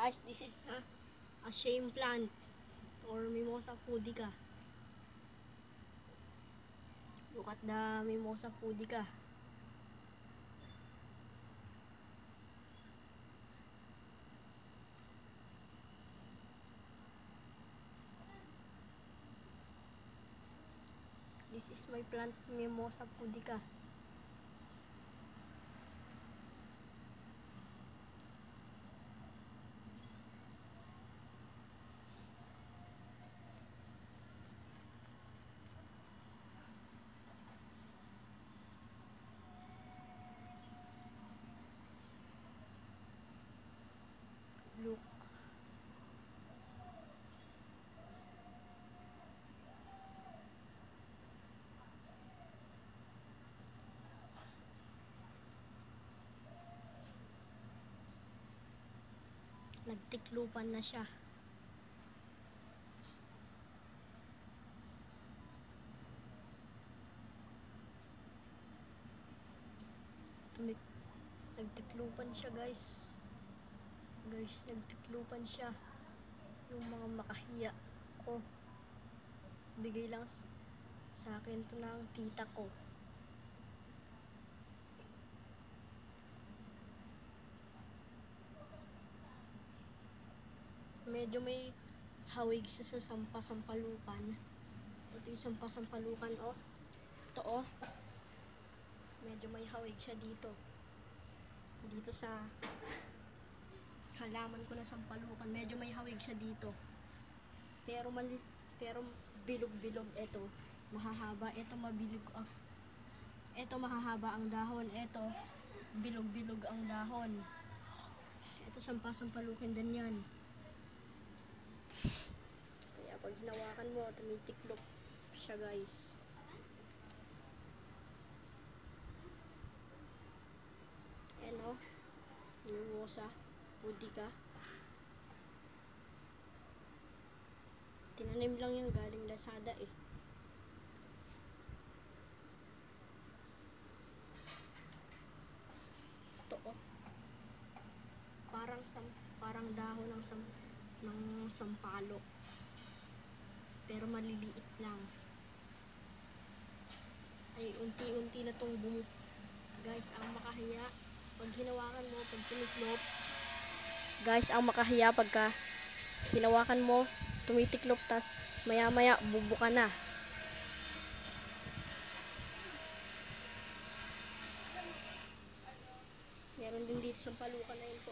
Guys, this is a shame plant or Mimosa pudica. Look at the Mimosa pudica. This is my plant, Mimosa pudica. Look. Nagtiklupan na siya. Nagtiklupan siya, guys. Nagtiklupan siya. Yung mga makahiya ko. Bigay lang sa akin to ng tita ko. Medyo may hawig siya sa sampasampalukan. Ito yung sampasampalukan, oh. Ito, oh. Medyo may hawig siya dito. Dito sa halaman ko na sampalukan. Medyo may hawig siya dito. Pero bilog-bilog ito. Mahahaba. Ito mabilog. Ito mahahaba ang dahon. Ito bilog-bilog ang dahon. Ito sampasampalukan din yan. Kaya pag hinawakan mo, tumitiklop siya, guys. Ayan, oh. Mimosa pudica. Tinanim lang yan, galing Lazada eh. Ito, oh. Parang dahon ng sampalok. Pero maliliit lang. Ay, unti-unti na tong bumuo. Guys, ang makahiya pag hinawakan mo, pag tumiklop. Guys, ang makahiya pagka hinawakan mo, tumitiklop, tas maya-maya bubuka na. Meron din dito sampalukan na yun po.